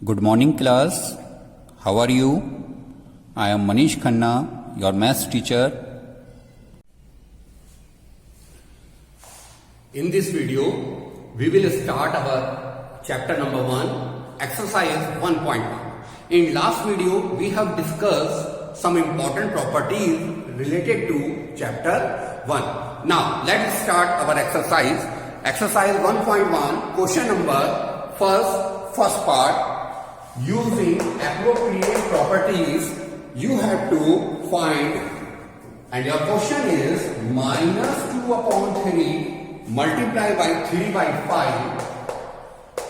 Good morning, class. How are you? I am Manish Khanna, your maths teacher. In this video, we will start our chapter number 1, exercise 1.1. In last video, we have discussed some important properties related to chapter 1. Now, let's start our exercise. Exercise 1.1, question number first part. Using appropriate properties, you have to find, and your question is minus 2 upon 3 multiplied by 3 by 5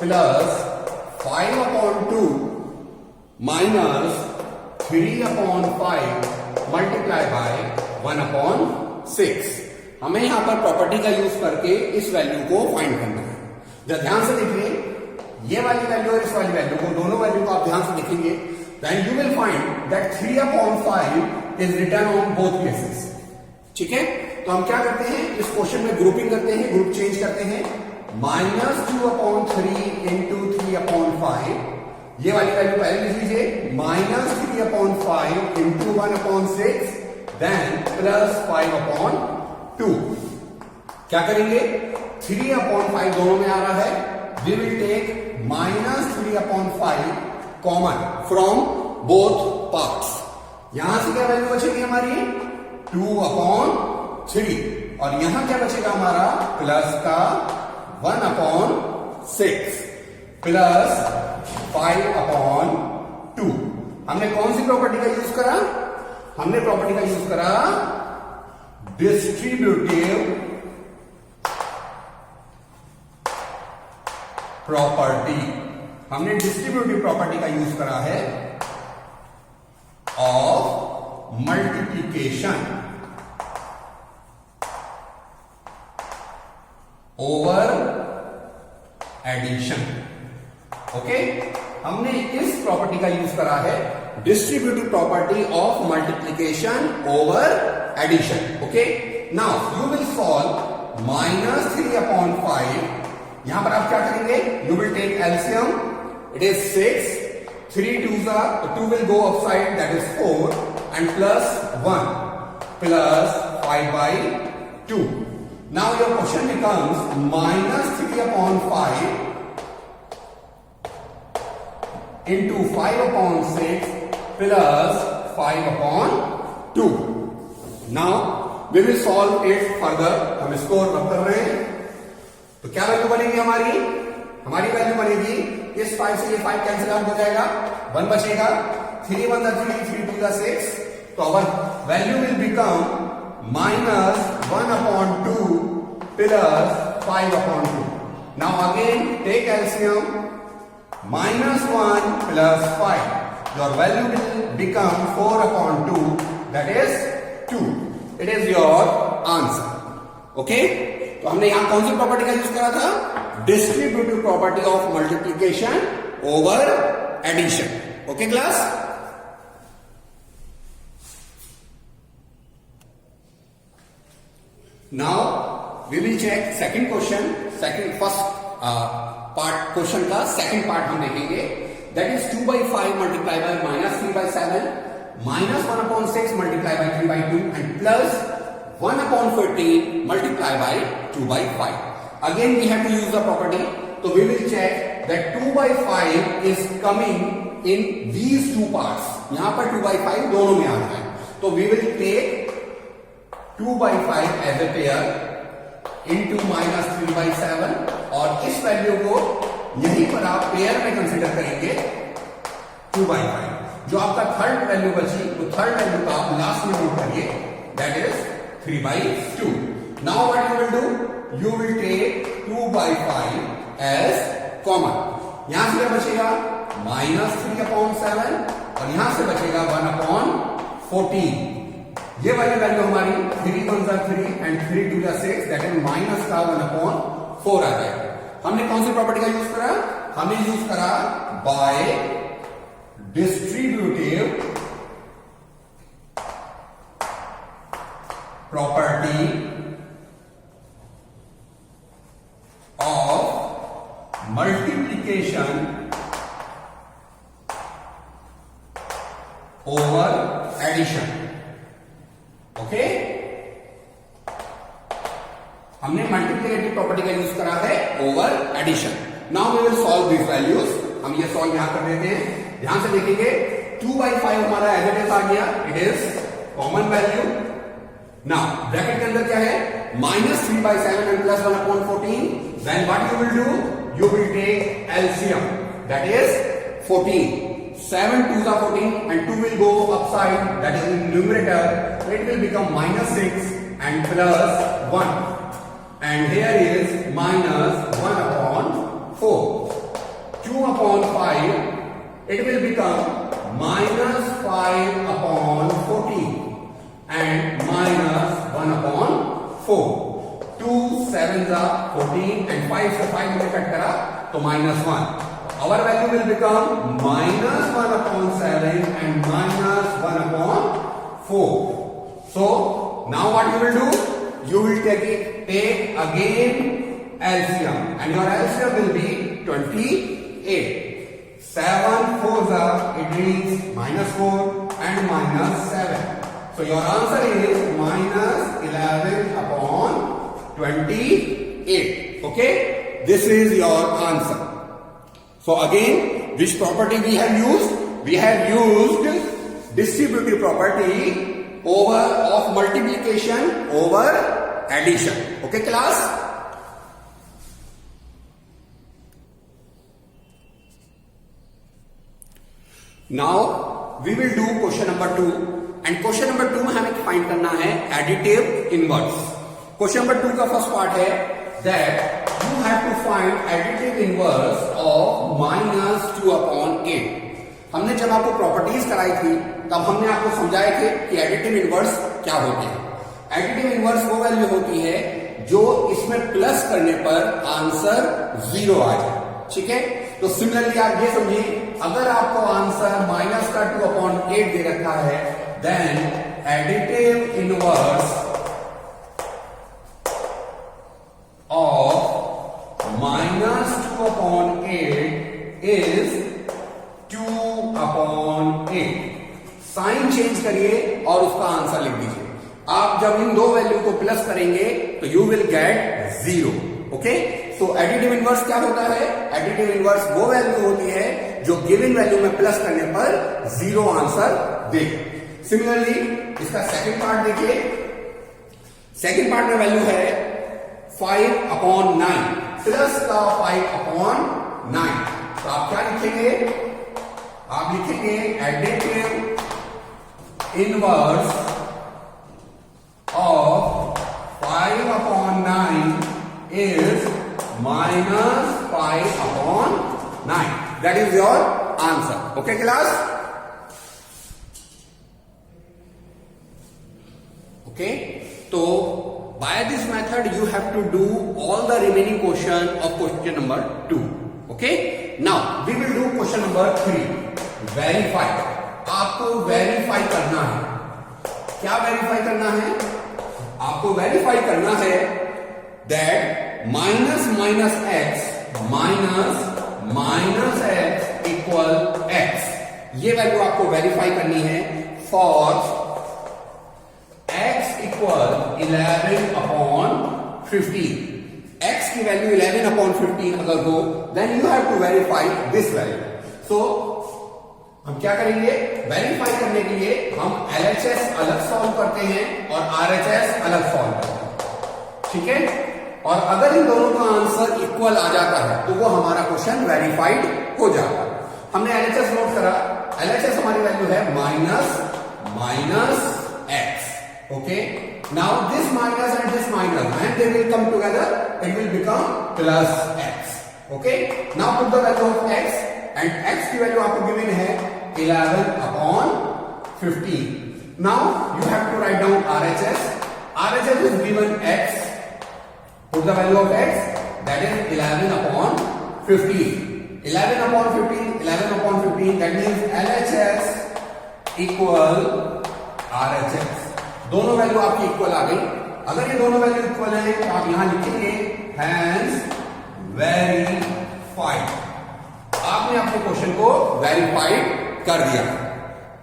plus 5 upon 2 minus 3 upon 5 multiplied by 1 upon 6. हमें यहां पर property का use करके इस value को find करना है. जरा ध्यान से देखिए, ये वाली वैल्यू और इस वाली वैल्यू को, दोनों वैल्यू को आप ध्यान से देखेंगे, then you will find that 3 upon 5 is written on both cases. ठीक है, तो हम क्या करते हैं, इस क्वेश्चन में ग्रुपिंग करते हैं, ग्रुप चेंज करते हैं. माइनस 2 अपॉन 3 इंटू 3 अपॉन 5, ये वाली वैल्यू पहले लिख लीजिए. Minus 3 upon 5 into 1 upon 6, then plus 5 upon 2. क्या करेंगे, 3 अपॉन 5 दोनों में आ रहा है. We will take minus 3 upon 5 common from both parts. यहां से क्या वैल्यू बचेगी हमारी, 2 upon 3, और यहां क्या बचेगा हमारा, प्लस का 1 upon 6 प्लस 5 upon 2. हमने कौन सी प्रॉपर्टी का यूज करा, हमने प्रॉपर्टी का यूज करा डिस्ट्रीब्यूटिव प्रॉपर्टी. हमने डिस्ट्रीब्यूटिव प्रॉपर्टी का यूज करा है of multiplication over addition. Okay, हमने इस प्रॉपर्टी का यूज करा है distributive property of multiplication over addition. Okay, now you will solve minus 3 upon 5. यहां पर आप क्या करेंगे, you will take LCM. It is 6, 3 2 will go outside, that is 4, and plus 1 plus 5 by 2. Now your question becomes minus 3 upon 5 into 5 upon 6 plus 5 upon 2. Now we will solve it further. हम इसको रब कर रहे हैं, तो क्या value बनेगी हमारी वैल्यू बनेगी, इस 5 से ये 5 कैंसिल आउट हो जाएगा, 1 बचेगा. 3 1 3, 3 2 6, तो our value will become minus 1 upon 2 plus 5 upon 2. Now again take LCM. Minus 1 plus 5, your value will become 4 upon 2, that is 2. It is your answer. Okay, तो हमने यहां कौन सी प्रॉपर्टी का यूज करा था, distributive property of multiplication over addition. Okay class, now we will check second question. First part question का second part हम देखेंगे, that is 2 by 5 multiply by minus 3 by 7 minus 1 upon 6 multiply by 3 by 2 and plus 1 upon 14 multiply by 2 by 5. Again we have to use the property. So we will check that 2 by 5 is coming in these two parts. यहां पर 2 by 5 दोनों में आ रहा है, तो we will take 2 by 5 as a pair into minus 3 by 7, और इस value को यहीं पर आप पेयर में कंसिडर करेंगे 2 by 5. जो आपका थर्ड वैल्यू बची, वो थर्ड वैल्यू का आप लास्ट में नोट करिए, that is 3 by 2. Now what you will do? You will take 2 by 5 as common. यहां से क्या बचेगा, माइनस 3 upon 7, और यहां से बचेगा 1 upon 14. ये वाली वैल्यू हमारी 3 1 3 एंड 3 2 6, दैट इज माइनस का 1 upon 4 आ गया. हमने कौन सी प्रॉपर्टी का यूज करा, हमने यूज करा by distributive property of multiplication over addition. Okay, हमने मल्टीप्लिकेटिव प्रॉपर्टी का यूज करा है over addition. Now we will solve this values. हम ये सॉल्व यहां कर देते हैं. ध्यान से देखेंगे 2/5 हमारा एज इट इज आ गया. It is common value. Now bracket के अंदर क्या है? -3/7 and +1/14. Then what you will do? You will take LCM. That is 14. 7 2s are 14 and 2 will go upside, that is in numerator, so it will become -6 and +1, and here is -1/4. 2/5, it will become -5/14 and -1/4. 2 7s are 14 and 5 से 5 में cut करा तो -1. Our value will become -1/7 and -1/4. So now what you will do? You will take again LCM, and your LCM will be 28. 7 4s are, it means -4 and -7. So your answer is -11/28. Okay, this is your answer. So again, which property we have used? We have used distributive property over of multiplication over addition. Okay class? Now we will do question number 2, and question number 2 में हमें find करना है additive inverse. Question number 2 का first part है that you have to find additive inverse of -2/8. हमने जब आपको properties कराई थी तब हमने आपको समझाए थे कि एडिटिव इनवर्स क्या होते हैं. एडिटिव इनवर्स वो वैल्यू होती है जो इसमें प्लस करने पर आंसर 0 आ जाए. ठीक है, तो सिमिलरली आप ये समझिए, अगर आपको आंसर -2/8 दे रखा है, then additive inverse of -2/8 is 2/8. Sign change करिए और उसका आंसर लिख दीजिए. आप जब इन दो वैल्यू को प्लस करेंगे तो यू विल गेट 0. ओके, तो एडिटिव इनवर्स क्या होता है? एडिटिव इनवर्स वो वैल्यू होती है जो गिवन वैल्यू में प्लस करने पर 0 आंसर दे. सिमिलरली इसका सेकंड पार्ट देखिए. सेकंड पार्ट में वैल्यू है 5/9 प्लस का 5/9. तो आप क्या लिखेंगे? आप लिखेंगे additive inverse of 5/9 is -5/9. That is your answer. Okay class? Okay, so by this method you have to do all the remaining question of question number 2. Okay, now we will do question number 3. Verify. आपको verify करना है. क्या verify करना है? आपको verify करना है that -x equal x. ये वैल्यू आपको वेरीफाई करनी है फॉर x equal 11/15. x की वैल्यू 11/15 अगर हो, then you have to verify this value. So हम क्या करेंगे? वेरीफाई करने के लिए हम LHS अलग सॉल्व करते हैं और RHS अलग सॉल्व करते हैं. ठीक है, और अगर इन दोनों का आंसर इक्वल आ जाता है तो वो हमारा क्वेश्चन वेरीफाइड हो जाता है. हमने LHS नोट करा. LHS हमारी वैल्यू है -x. Okay, now this minus and this minus, when they will come together, it will become +x. Okay, now put the value of x, and x की value आपको given है 11/15. Now you have to write down RHS. RHS is given x. Put the value of x, that is 11/15. 11/15, that means LHS equal RHS. दोनों value आपकी equal आ गई. अगर ये दोनों value equal है तो आप यहां लिखेंगे हैंस वेरीफाइड. आपने अपने क्वेश्चन को वेरीफाइड कर दिया.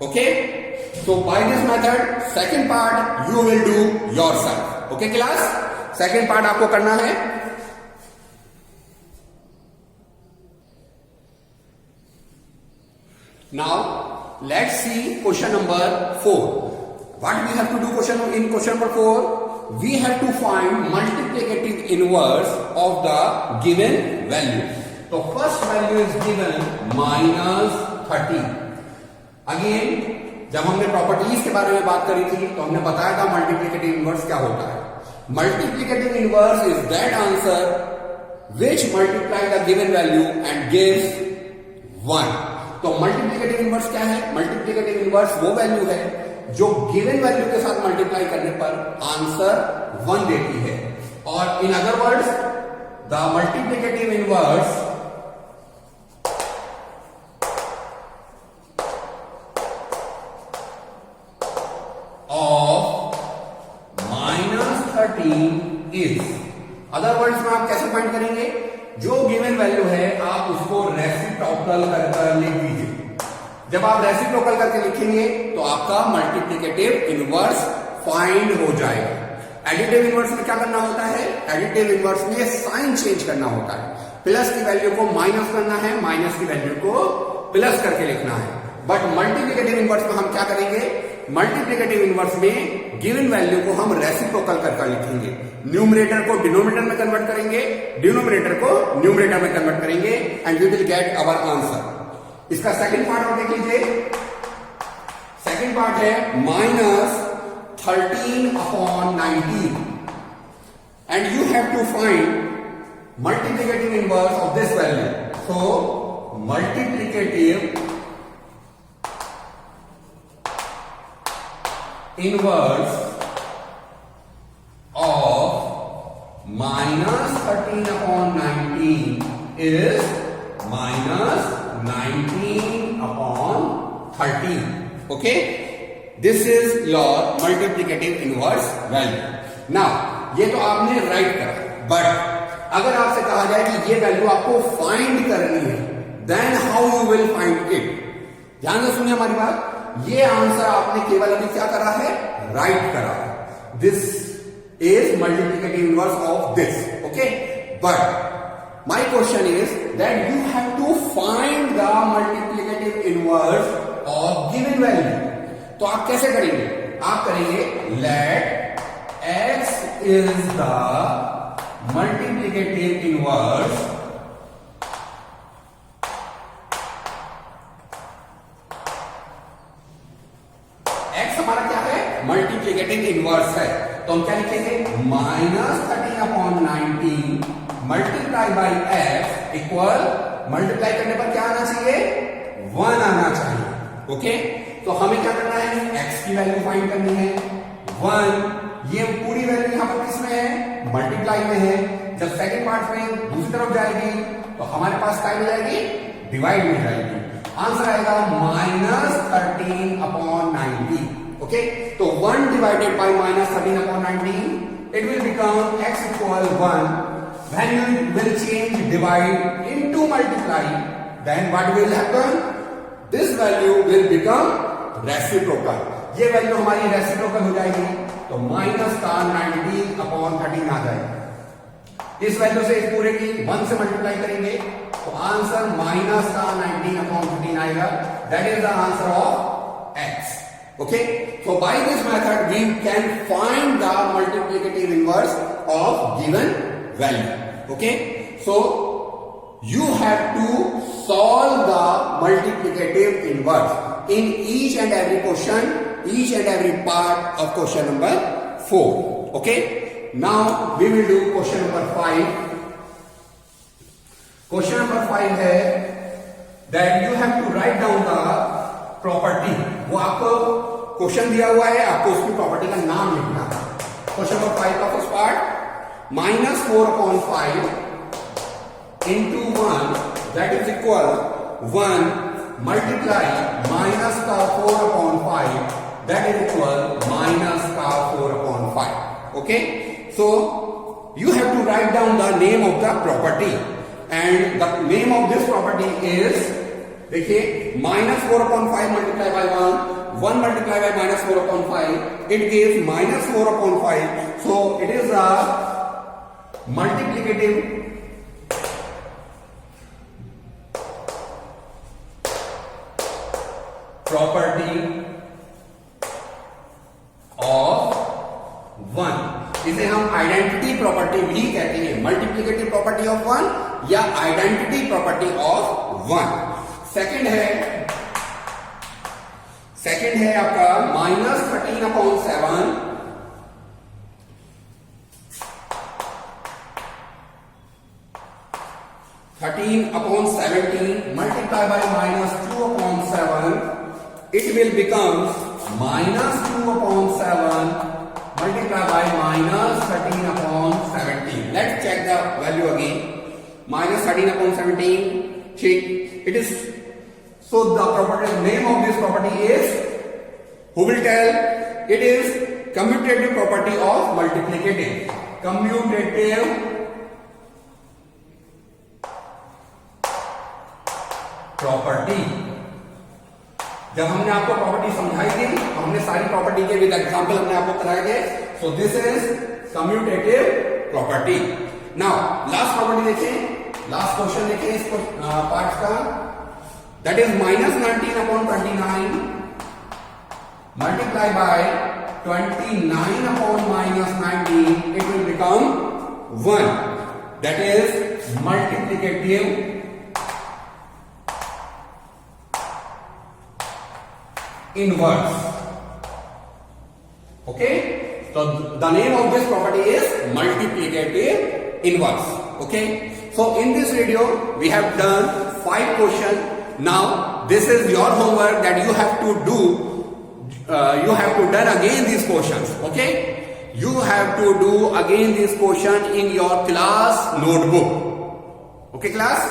Okay, So by this method, second part you will do yourself. Okay class? Second part आपको करना है. Now let's see question number 4. What we have to do in question number 4? We have to find multiplicative inverse of the given value. So first value is given -30. Again, जब हमने properties के बारे में बात करी थी तो हमने बताया था मल्टीप्लिकेटिव इनवर्स क्या होता है. Multiplicative inverse is that answer which multiply the given value and gives 1. तो मल्टीप्लिकेटिव इनवर्स क्या है? मल्टीप्लिकेटिव इनवर्स वो वैल्यू है जो गिवन वैल्यू के साथ मल्टीप्लाई करने पर आंसर 1 देती है. और in other words the multiplicative inverse of -13 is. Other words में आप कैसे फाइंड करेंगे? जो गिवन वैल्यू है आप उसको रेसिप्रोकल कर लिख दीजिए. जब आप रेसिप्रोकल करके लिखेंगे तो आपका मल्टीप्लिकेटिव इनवर्स फाइंड हो जाएगा. एडिटिव इनवर्स में क्या करना होता है? एडिटिव इनवर्स में साइन चेंज करना होता है. प्लस की वैल्यू को माइनस करना है, माइनस की वैल्यू को प्लस करके लिखना है. बट मल्टीप्लिकेटिव इनवर्स में हम क्या करेंगे? मल्टीप्लिकेटिव इनवर्स में गिवन वैल्यू को हम रेसिप्रोकल करके लिखेंगे. न्यूमरेटर को डिनोमिनेटर में कन्वर्ट करेंगे, डिनोमिनेटर को न्यूमरेटर में कन्वर्ट करेंगे and we will get our answer. इसका सेकंड पार्ट और देख लीजिए. सेकंड पार्ट है -13/19 and you have to find multiplicative inverse of this value. So multiplicative inverse of -13/19 is -19/13. Okay, this is your multiplicative inverse value. Now ये तो आपने right करा, but अगर आपसे कहा जाए कि ये वैल्यू आपको फाइंड करनी है, then how you will find it? ध्यान से सुनिए हमारी बात. ये आंसर आपने केवल अभी क्या करा है? राइट करा है. This is multiplicative inverse of this. Okay, but my question is that you have to find the multiplicative inverse of given value. तो आप कैसे करेंगे? आप करेंगे let x is the multiplicative inverse multiplicative inverse है. तो हम क्या लिखेंगे? -13/19 multiply by x equal, multiply करने पर क्या आना चाहिए? 1 आना चाहिए. ओके, तो हमें क्या करना है? x की वैल्यू फाइंड करनी है 1. ये पूरी वैल्यू यहां पर किसमें है? मल्टीप्लाई में है. जब सेकंड पार्ट में दूसरी तरफ जाएगी तो हमारे पास क्या हो जाएगी? डिवाइड में जाएगी. आंसर आएगा -13/19. Okay, so 1 divided by -13/19, it will become x equal 1. When you will change divide into multiply, then what will happen? This value will become reciprocal. ये वैल्यू हमारी रेसिप्रोकल हो जाएगी, तो -90/13 आ जाएगा. इस वैल्यू से इस पूरे की 1 से मल्टीप्लाई करेंगे तो आंसर -90/13 आएगा. That is the answer of x. Okay, so by this method we can find the multiplicative inverse of given value. Okay, so you have to solve the multiplicative inverse in each and every question, each and every part of question number 4. Okay, now we will do question number 5. Question number 5 है that you have to write down the property. वो आपको question दिया हुआ है, आपको उसकी property का नाम लिखना है. क्वेश्चन नंबर 5 का first part, -4/5 into 1 that is equal 1 multiply -4/5 that is equal -4/5. Okay, so you have to write down the name of the property and the name of this property is देखिए -4/5 multiply by 1 multiply by -4/5 it gives -4/5. So it is a multiplicative property of 1. इसे हम identity property भी कहते हैं, multiplicative property of 1 या identity property of 1. Second है आपका -13/7 13/17 multiplied by -2/7, it will become -2/7 multiplied by -13/17. Let's check the value again. -13/17. Check. It is so the property name of this property is, who will tell? It is commutative property of multiplicative. Commutative property. जब हमने आपको property समझाई थी, हमने सारी property के with example हमने आपको कराए थे. So this is commutative property. Now last property देखिए, लास्ट क्वेश्चन देखिए इस पार्ट का. That is -19/29 multiply by 29/-19. It will become 1. That is multiplicative inverse. Okay, so the name of this property is multiplicative inverse. Okay, so in this video we have done 5 questions. Now this is your homework that you have to do. You have to done again these questions. Okay, you have to do again this question in your class notebook. Okay, class.